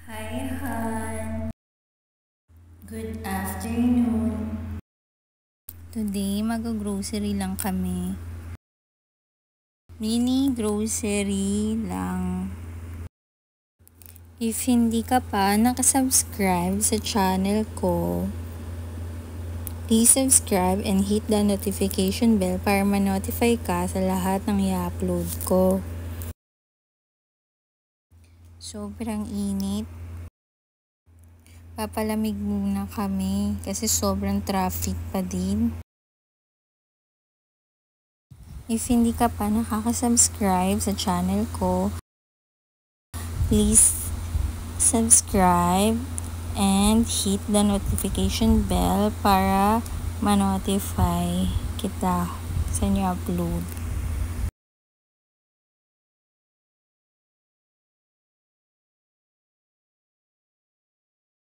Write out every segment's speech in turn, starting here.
Hi, Han. Good afternoon. Today, mag-grocery lang kami. Mini grocery lang. If hindi ka pa nakasubscribe sa channel ko, please subscribe and hit the notification bell para ma-notify ka sa lahat ng i-upload ko. Sobrang init. Papalamig muna kami kasi sobrang traffic pa din. If hindi ka pa nakaka-subscribe sa channel ko, please subscribe and hit the notification bell para ma-notify kita sa new upload.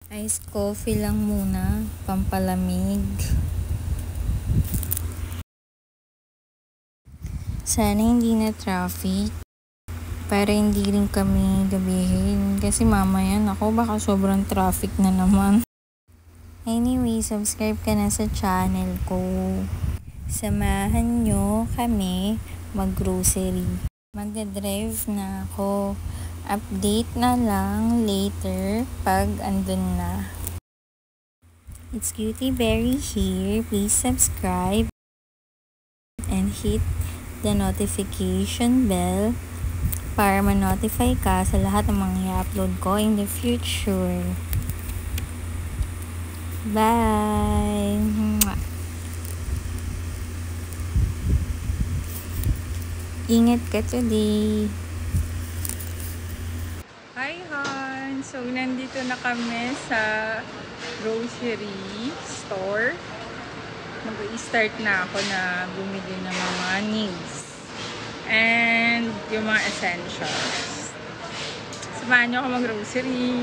Ice coffee lang muna, pampalamig. Sana hindi na traffic para hindi rin kami gabihin kasi mamaya ako baka sobrang traffic na naman. Anyway, subscribe ka na sa channel ko. Samahan nyo kami mag-grocery. Magdadrive na ako. Update na lang later pag andun na. It's Cutie Berry here. Please subscribe and hit the notification bell para ma-notify ka sa lahat ng mga i-upload ko in the future. Bye! Ingat ka today! Hi, Han! So, nandito na kami sa grocery store. Mag-i-start na ako na bumili ng mga needs and yung mga essentials. Samahan niyo ako mag-grocery.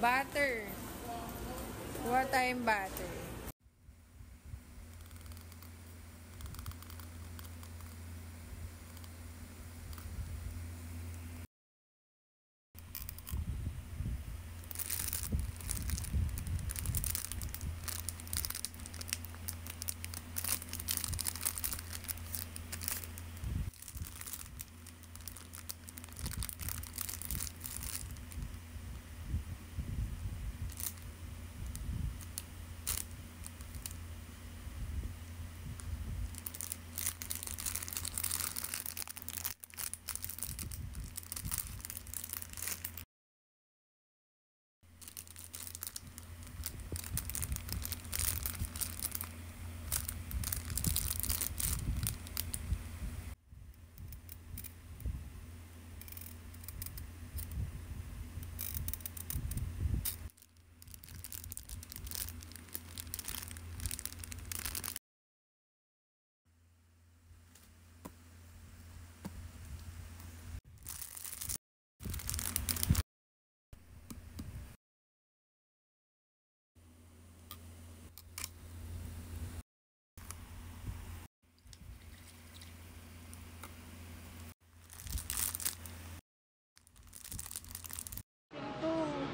Butter. Kuha tayong butter.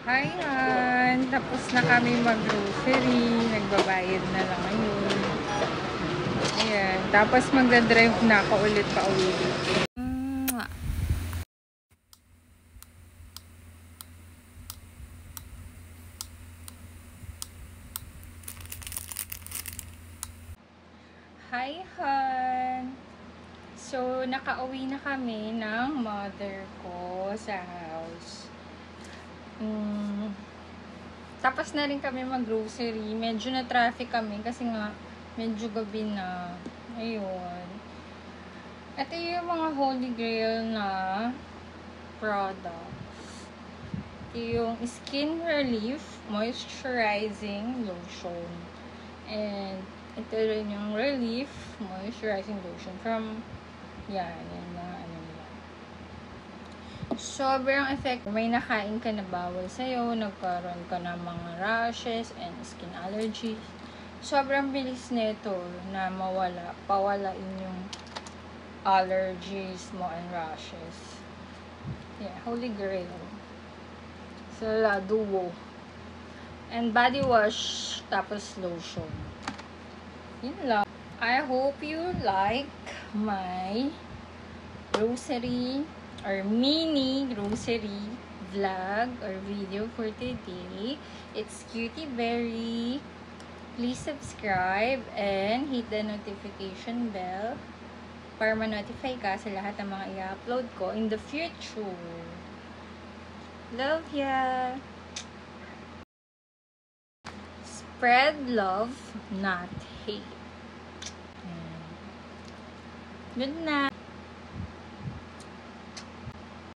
Ayan, tapos na kami mag-grocery. Nagbabayad na lang ngayon. Ayan, tapos magdadrive na ako ulit pa uwi. Hi, Han! So, nakauwi na kami ng mother ko sa house. Tapos na rin kami mag-grocery. Medyo na traffic kami kasi nga medyo gabi na. Ayun. Ito yung mga Holy Grail na products. Ito yung Skin Relief Moisturizing Lotion. And ito rin yung Relief Moisturizing Lotion from yan na ano nila. Sobrang effective. May nakain ka na bawal sa'yo, nagkaroon ka ng mga rashes and skin allergies. Sobrang bilis nito na pawalain yung allergies mo and rashes. Yeah, Holy Grail. Sila duo. And body wash, tapos lotion. Yun lang. I hope you like my grocery or mini grocery vlog or video for today. It's Cutie Berry. Please subscribe and hit the notification bell para ma-notify ka sa lahat ng mga i-upload ko in the future. Love ya! Spread love, not hate. Good night!